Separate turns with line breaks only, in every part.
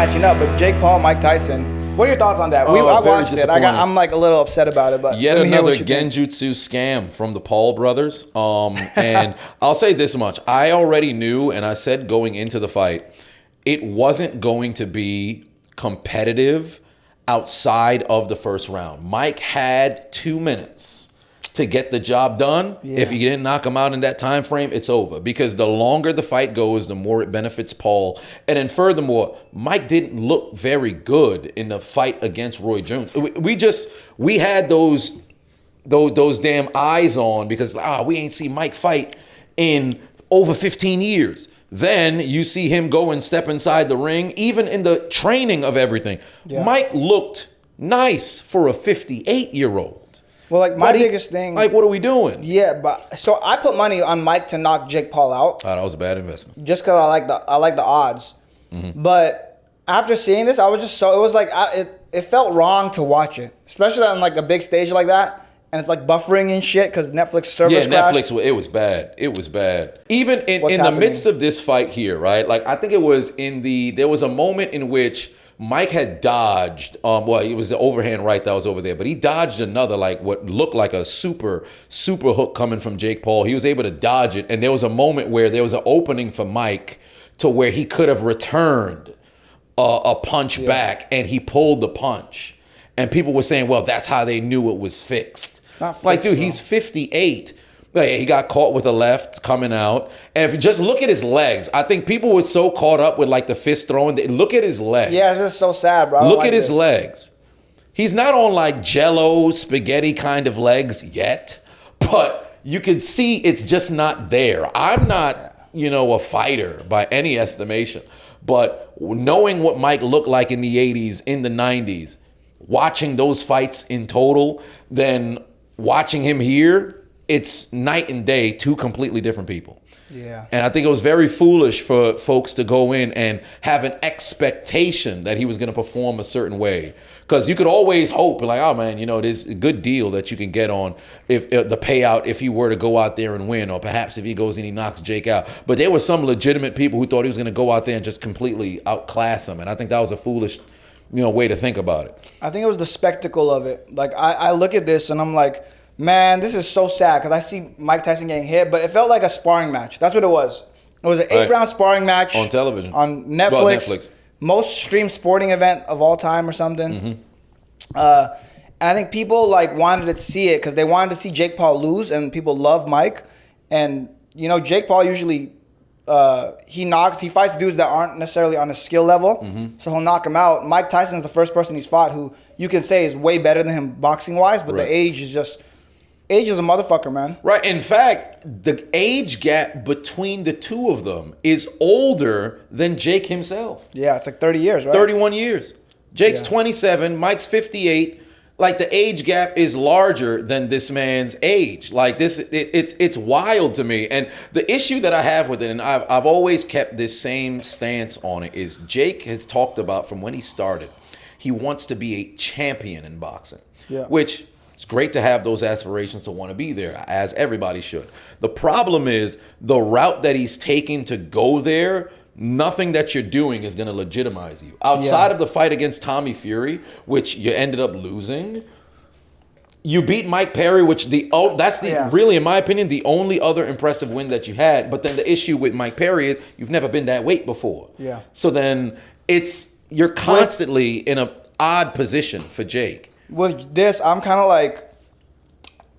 matching up. But Jake Paul, Mike Tyson. What are your thoughts on that? I watched it. I'm like a little upset about it. But
yet another genjutsu scam from the Paul brothers. And I'll say this much: I already knew, and I said going into the fight, it wasn't going to be competitive outside of the first round. Mike had 2 minutes to get the job done. Yeah. If he didn't knock him out in that time frame, it's over. Because the longer the fight goes, the more it benefits Paul. And then furthermore, Mike didn't look very good in the fight against Roy Jones. We had those damn eyes on because we ain't seen Mike fight in over 15 years. Then you see him go and step inside the ring, even in the training of everything. Yeah. Mike looked nice for a 58-year-old.
Well, like my biggest thing,
like, what are we doing?
Yeah, but so I put money on Mike to knock Jake Paul out.
Oh, that was a bad investment.
Just because I like the odds. Mm-hmm. But after seeing this, I was just it was like it felt wrong to watch it, especially on like a big stage like that, and it's like buffering and shit because Netflix service crashed.
Netflix. It was bad. It was bad. Even in the midst of this fight here, right? Like I think it was there was a moment in which Mike had dodged, it was the overhand right that was over there, but he dodged another, like what looked like a super hook coming from Jake Paul. He was able to dodge it, and there was a moment where there was an opening for Mike to where he could have returned a punch back, and he pulled the punch. And people were saying, well, that's how they knew it was fixed.
Not fixed,
like, dude, he's 58. He got caught with a left coming out. And if you just look at his legs, I think people were so caught up with like the fist throwing. Look at his legs.
Yeah, it's just so sad, bro.
Look at his legs. He's not on like Jell-O spaghetti kind of legs yet, but you can see it's just not there. I'm not, a fighter by any estimation, but knowing what Mike looked like in the 80s, in the 90s, watching those fights in total, then watching him here, it's night and day, two completely different people.
Yeah. And
I think it was very foolish for folks to go in and have an expectation that he was going to perform a certain way. Because you could always hope, like, oh, man, there's a good deal that you can get on if the payout if he were to go out there and win, or perhaps if he goes and he knocks Jake out. But there were some legitimate people who thought he was going to go out there and just completely outclass him. And I think that was a foolish way to think about it.
I think it was the spectacle of it. Like, I look at this and I'm like, man, this is so sad because I see Mike Tyson getting hit, but it felt like a sparring match. That's what it was. It was an 8-round sparring match.
On television.
On Netflix.
Well, Netflix.
Most streamed sporting event of all time or something.
Mm-hmm.
And I think people wanted to see it because they wanted to see Jake Paul lose, and people love Mike. And, Jake Paul usually, he fights dudes that aren't necessarily on a skill level, so he'll knock him out. Mike Tyson's the first person he's fought who you can say is way better than him boxing-wise, but the age is a motherfucker, man.
Right. In fact, the age gap between the two of them is older than Jake himself.
Yeah, it's like 30 years, right?
31 years. Jake's 27, Mike's 58. Like, the age gap is larger than this man's age. Like, it's wild to me. And the issue that I have with it, and I've always kept this same stance on it, is Jake has talked about from when he started, he wants to be a champion in boxing, which... It's great to have those aspirations to want to be there, as everybody should. The problem is the route that he's taking to go there, nothing that you're doing is going to legitimize you. Outside of the fight against Tommy Fury, which you ended up losing, you beat Mike Perry, which really, in my opinion, the only other impressive win that you had. But then the issue with Mike Perry is you've never been that weight before.
Yeah.
So then you're constantly in an odd position for Jake.
With this, I'm kind of like,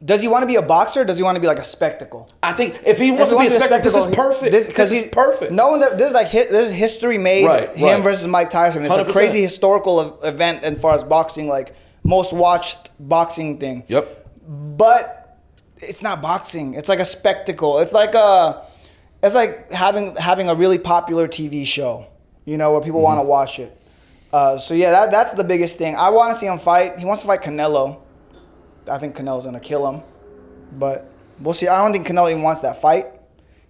does he want to be a boxer? Or does he want to be like a spectacle?
I think if he wants to be a spectacle, this is perfect. This is perfect.
No one's ever, this is history made. Him versus Mike Tyson. It's 100%. A crazy historical event as far as boxing, like most watched boxing thing.
Yep.
But it's not boxing. It's like a spectacle. It's like having a really popular TV show, where people want to watch it. That's the biggest thing. I want to see him fight. He wants to fight Canelo. I think Canelo's going to kill him. But we'll see. I don't think Canelo even wants that fight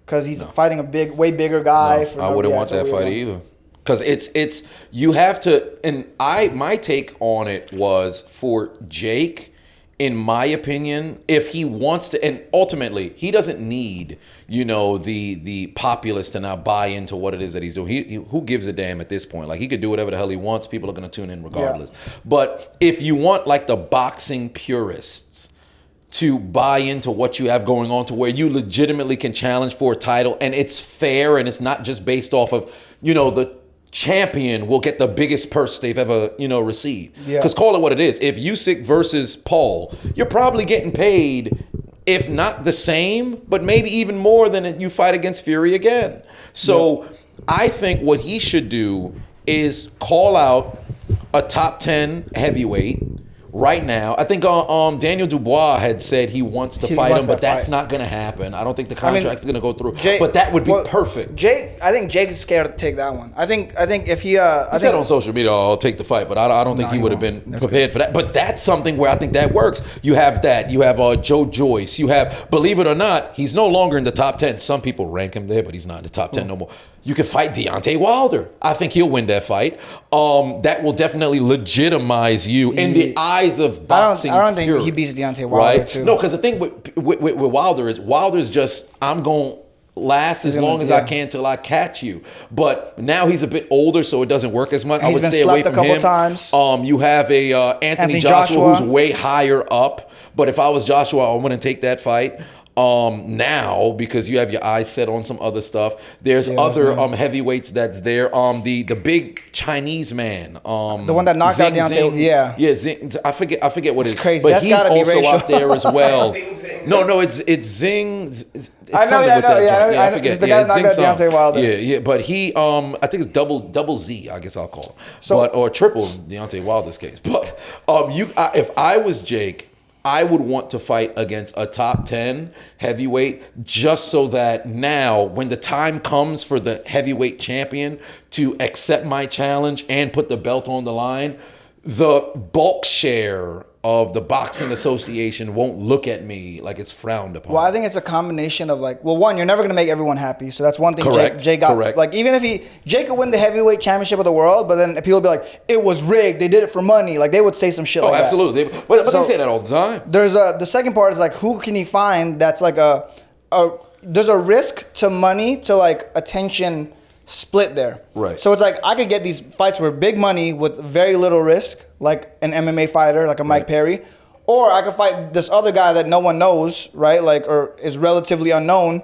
because he's fighting a way bigger guy.
I wouldn't want that fight either. Because it's you have to, and my take on it was for Jake, in my opinion, if he wants to, and ultimately he doesn't need, the populace to now buy into what it is that he's doing. He who gives a damn at this point? Like, he could do whatever the hell he wants. People are going to tune in regardless. Yeah. But if you want like the boxing purists to buy into what you have going on, to where you legitimately can challenge for a title and it's fair and it's not just based off of, the champion will get the biggest purse they've ever, received. Yeah. Because call it what it is. If Usyk versus Paul, you're probably getting paid, if not the same, but maybe even more than you fight against Fury again. So I think what he should do is call out a top 10 heavyweight right now. I think Daniel Dubois had said he wants to fight him, but that's not going to happen. I don't think the contract's going to go through. But that would be perfect.
I think Jake is scared to take that one. I think if he
said on social media, I'll take the fight, but I don't think he would have been prepared for that. But that's something where I think that works. You have that. You have Joe Joyce. You have, believe it or not, he's no longer in the top 10. Some people rank him there, but he's not in the top 10 no more. You could fight Deontay Wilder. I think he'll win that fight. That will definitely legitimize you in the eyes of boxing.
I don't think he beats Deontay Wilder,
right?
too.
No, because the thing with Wilder's just, I'm going to last as long as I can till I catch you. But now he's a bit older, so it doesn't work as much. I would stay away from him. He's been slept a couple times. You have a Anthony Joshua who's way higher up. But if I was Joshua, I wouldn't take that fight. Now, because you have your eyes set on some other stuff. There's other heavyweights that's there. The big Chinese man. The
one that knocked out Deontay.
Yeah, I forget what it's
crazy.
But
that's
he's also
racial.
out there as well. No, it's Zing. It's something with that. I forget.
It's the guy that knocked out Deontay Wilder.
Yeah. But he, I think it's double Z. I guess I'll call it. Or triple Deontay Wilder's case. But if I was Jake, I would want to fight against a top 10 heavyweight, just so that now when the time comes for the heavyweight champion to accept my challenge and put the belt on the line, the bulk share of the Boxing Association won't look at me like it's frowned upon.
Well, I think it's a combination of one, you're never going to make everyone happy. So that's one thing Jake got.
Correct.
Like, even if Jake could win the heavyweight championship of the world, but then people would be like, it was rigged. They did it for money. Like, they would say some shit like that.
Oh, absolutely. But they say that all the time.
There's the second part is who can he find that's like there's a risk to money to attention split there.
Right.
So it's I could get these fights where big money with very little risk, like an MMA fighter, like a Mike Perry, or I could fight this other guy that no one knows, right? Or is relatively unknown.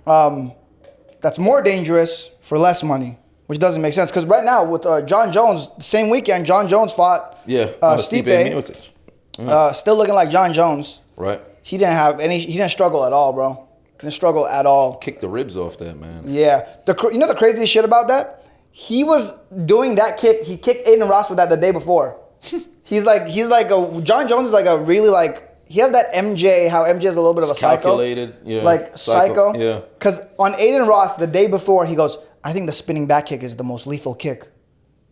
That's more dangerous for less money, which doesn't make sense. Because right now with John Jones, the same weekend, John Jones fought Stipe. Still looking like John Jones.
Right.
He didn't struggle at all, bro. Didn't struggle at all.
Kicked the ribs off that, man.
Yeah. You know the craziest shit about that? He was doing that kick. He kicked Aiden Ross with that the day before. John Jones is a really he has that MJ, how MJ is a little bit of a psycho.
Calculated, yeah.
Psycho.
Yeah.
Because on Aiden Ross the day before, he goes, I think the spinning back kick is the most lethal kick.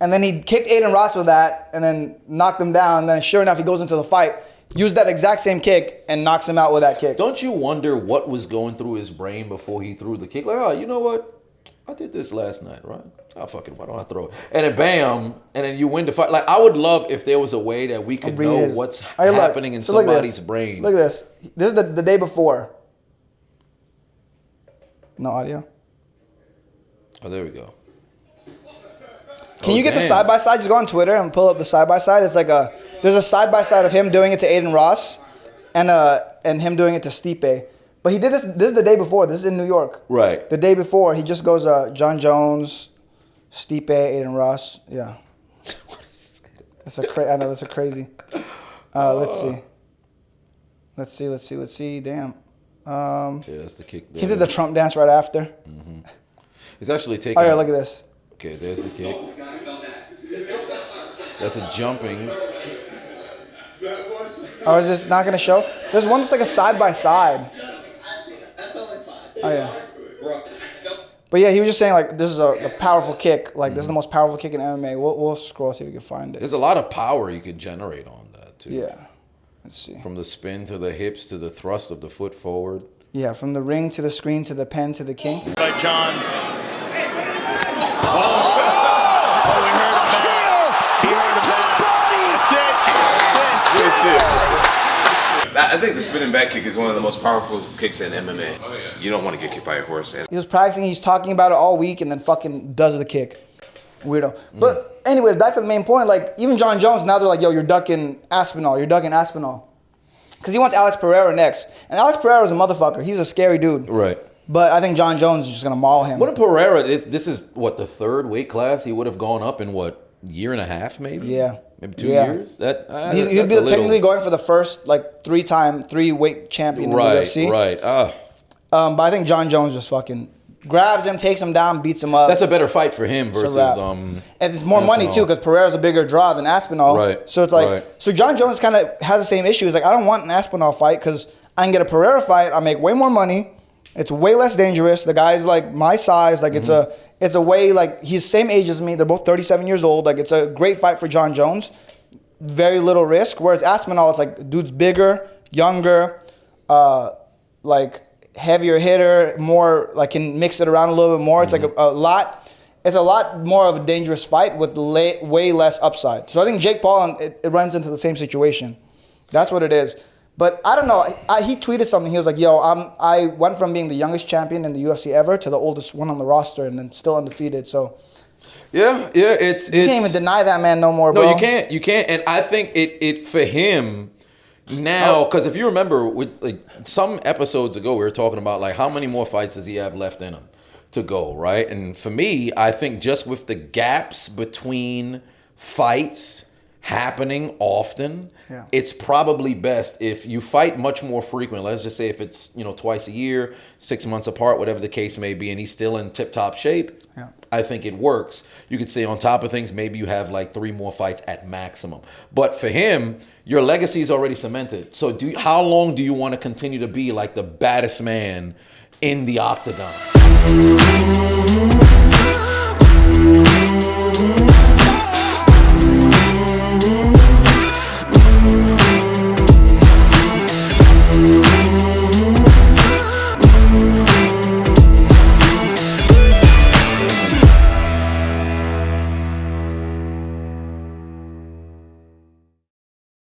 And then he kicked Aiden Ross with that and then knocked him down. And then sure enough, he goes into the fight, used that exact same kick and knocks him out with that kick.
Don't you wonder what was going through his brain before he threw the kick? You know what? I did this last night, right? Why don't I throw it? And then bam, and then you win the fight. I would love if there was a way that we could know what's happening in somebody's brain.
Look at this. This is the day before. No audio.
Oh, there we go.
Can you get the side-by-side? Just go on Twitter and pull up the side-by-side. It's there's a side-by-side of him doing it to Aiden Ross and him doing it to Stipe. But he did this is the day before. This is in New York.
Right.
The day before, he just goes John Jones, Stipe, Aiden Ross. Yeah. I know, that's a crazy. Let's see. Damn.
Yeah, that's the kick there.
He did the Trump dance right after.
Mm-hmm. He's actually taking...
Oh, yeah, look at this.
Okay, there's the kick. That's a jumping.
Oh, is this not going to show? There's one that's a side-by-side. Oh, yeah. But yeah, he was just saying this is a powerful kick. This is the most powerful kick in MMA. We'll scroll, see if we can find it.
There's a lot of power you could generate on that, too.
Yeah. Let's see.
From the spin to the hips to the thrust of the foot forward.
Yeah, from the ring to the screen to the pen to the king.
By John. We heard it back. He heard it back. That's it.
I think the spinning back kick is one of the most powerful kicks in MMA. Oh, yeah. You don't want to get kicked by a horse.
He was practicing, he's talking about it all week, and then fucking does the kick. Weirdo. But anyways, back to the main point. Like, even John Jones, now they're like, yo, you're ducking Aspinall. Because he wants Alex Pereira next. And Alex Pereira's a motherfucker. He's a scary dude.
Right.
But I think John Jones is just going to maul him.
What if Pereira, this is, what, the third weight class? He would have gone up in, what, year and a half maybe?
Yeah.
Maybe 2 years?
He'd be technically going for the first, like, three-weight champion in the UFC.
Right.
But I think John Jones just fucking grabs him, takes him down, beats him up.
That's a better fight for him versus
and it's more money too, because Pereira's a bigger draw than Aspinall.
Right.
So it's like, so John Jones kind of has the same issue. He's like, I don't want an Aspinall fight because I can get a Pereira fight. I make way more money. It's way less dangerous. The guy's like my size. Like it's a way, like he's the same age as me. They're both 37 years old. Like it's a great fight for John Jones. Very little risk. Whereas Aspinall, it's like dude's bigger, younger, like heavier hitter, more like can mix it around a little bit more. It's like a lot. It's a lot more of a dangerous fight with way less upside. So I think Jake Paul, it runs into the same situation. That's what it is. But I don't know. He tweeted something. He was like, "Yo, I went from being the youngest champion in the UFC ever to the oldest one on the roster, and then still undefeated." So
yeah, it's
you can't even deny that man no more, bro.
No, you can't. And I think it for him. Now, because if you remember, with like some episodes ago, we were talking about like how many more fights does he have left in him to go, right? And for me, I think just with the gaps between fights happening often, it's probably best if you fight much more frequent. Let's just say if it's twice a year, 6 months apart, whatever the case may be, and he's still in tip-top shape. Yeah. I think it works. You could say on top of things, maybe you have like 3 more fights at maximum. But for him, your legacy is already cemented. So how long do you want to continue to be like the baddest man in the octagon?